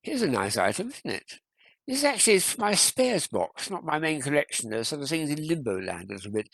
Here's a nice item, isn't it? This actually is my spares box, not my main collection. There's some things in limbo land a little bit.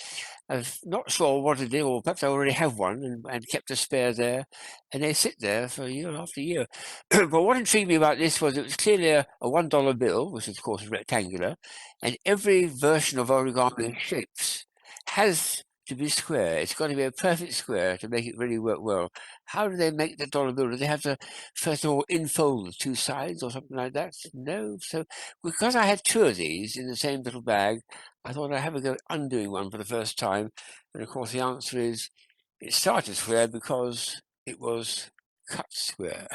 I'm not sure what to do, or perhaps I already have one and kept a spare there, and they sit there for year after year. But what intrigued me about this was it was clearly a $1 bill, which of course is rectangular, and every version of origami shapes has to be square. It's got to be a perfect square to make it really work well. How do they make the dollar bill? Do they have to first of all infold the two sides or something like that? No. So because I had two of these in the same little bag, I thought I'd have a go at undoing one for the first time. And of course the answer is it started square because it was cut square.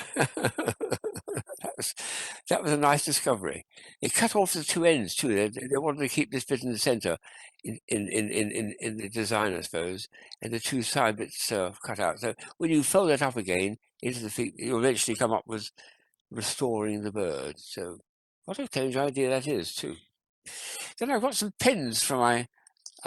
That was a nice discovery. They cut off the two ends too. They wanted to keep this bit in the center in the design, I suppose, and the two side bits cut out. So when you fold it up again into the feet, you'll eventually come up with restoring the bird. So what a strange idea that is too. Then I've got some pins from I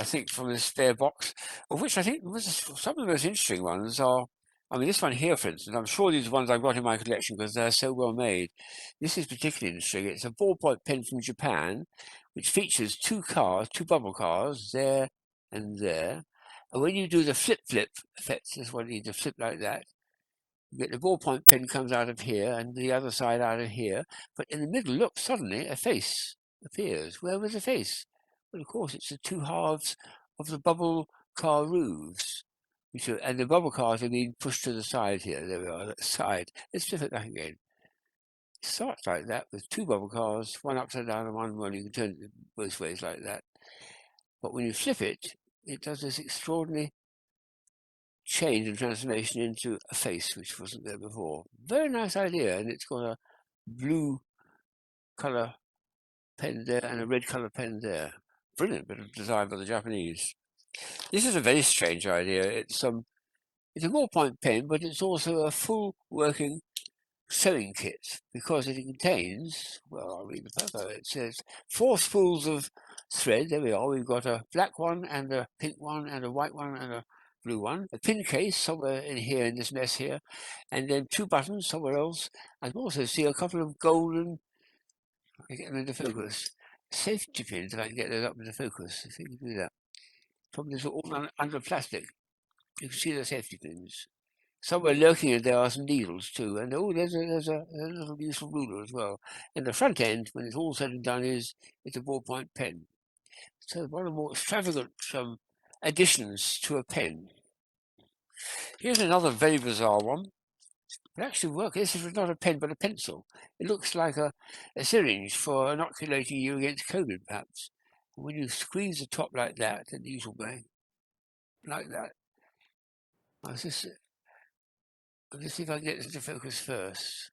think from the spare box, of which I think some of the most interesting ones are, I mean, this one here, for instance, I'm sure these are ones I've got in my collection because they're so well made. This is particularly interesting. It's a ballpoint pen from Japan, which features two bubble cars, there and there. And when you do the flip effect, this one you need to flip like that. You get the ballpoint pen comes out of here and the other side out of here. But in the middle, look, suddenly a face appears. Where was the face? Well, of course, it's the two halves of the bubble car roofs. And the bubble cars are being pushed to the side here. There we are, that side. Let's flip it back again. It starts like that with two bubble cars, one upside down and one. You can turn it both ways like that. But when you flip it, it does this extraordinary change and transformation into a face which wasn't there before. Very nice idea, and it's got a blue color pen there and a red color pen there. Brilliant bit of design by the Japanese. This is a very strange idea. It's a ballpoint pen, but it's also a full working sewing kit because it contains, well, I'll read the paper. It says 4 spools of thread. There we are. We've got a black one and a pink one and a white one and a blue one, a pin case somewhere in here in this mess here, and then 2 buttons somewhere else. I can also see a couple of golden, I can get them into focus, safety pins if I can get those up into focus. If you can do that. Probably it's all under plastic. You can see the safety pins. Somewhere lurking in there are some needles too, and there's a little useful ruler as well. And the front end, when it's all said and done, it's a ballpoint pen. So one of the more extravagant additions to a pen. Here's another very bizarre one. It actually works. This is not a pen, but a pencil. It looks like a syringe for inoculating you against COVID, perhaps. And when you squeeze the top like that, the needle going like that. Let's see if I can get this into focus first.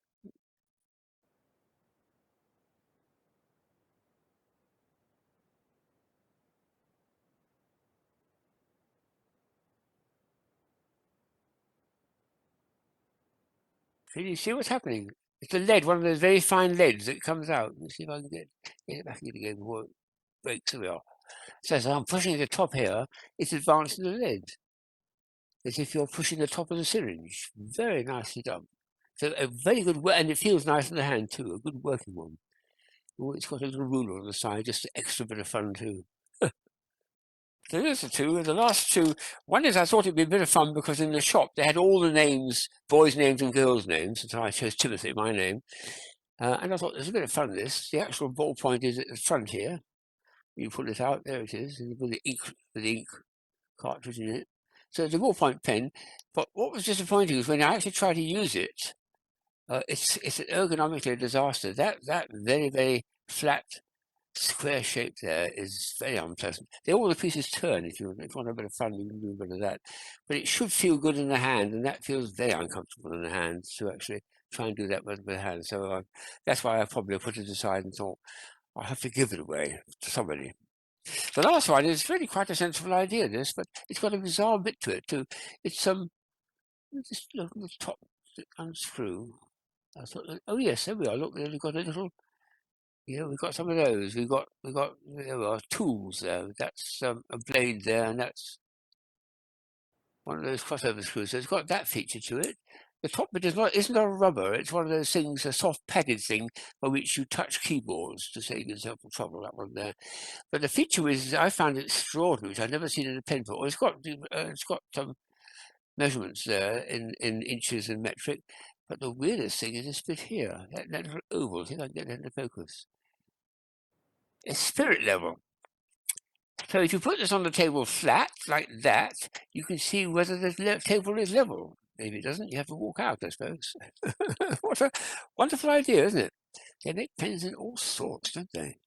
Can you see what's happening? It's a lead, one of those very fine leads that comes out. Let's see if I can get it back in again before it breaks. Here we are. So as I'm pushing the top here, it's advancing the lead. As if you're pushing the top of the syringe. Very nicely done. So a very good work, and it feels nice in the hand too, a good working one. Oh, it's got a little ruler on the side, just an extra bit of fun too. So there's the two. The last two, one is I thought it'd be a bit of fun because in the shop they had all the names, boys' names and girls' names. And so I chose Timothy, my name. And I thought there's a bit of fun in this. The actual ballpoint is at the front here. You pull it out, there it is, with the ink cartridge in it. So it's a ballpoint pen. But what was disappointing was when I actually tried to use it, it's an ergonomically a disaster. That very, very flat square shape there is very unpleasant. All the pieces turn if you want a bit of fun, you can do a bit of that. But it should feel good in the hand, and that feels very uncomfortable in the hand to actually try and do that with the hand. So that's why I probably put it aside and thought, I'll have to give it away to somebody. The last one is really quite a sensible idea, this, but it's got a bizarre bit to it too. It's just look at the top, unscrew. I thought, oh yes, there we are. Look, they've got a little. Yeah, we've got some of those. We've got there are tools there. That's a blade there, and that's one of those crossover screws. So it's got that feature to it. The top bit isn't a rubber. It's one of those things, a soft padded thing by which you touch keyboards to save yourself the trouble. That one there. But the feature is, I found it extraordinary, which I've never seen in a pen before. It's got some measurements there in inches and metric. But the weirdest thing is this bit here, that little oval. See if I can get that into focus. It's spirit level. So if you put this on the table flat, like that, you can see whether the table is level. If it doesn't, you have to walk out, I suppose. What a wonderful idea, isn't it? They make pens in all sorts, don't they?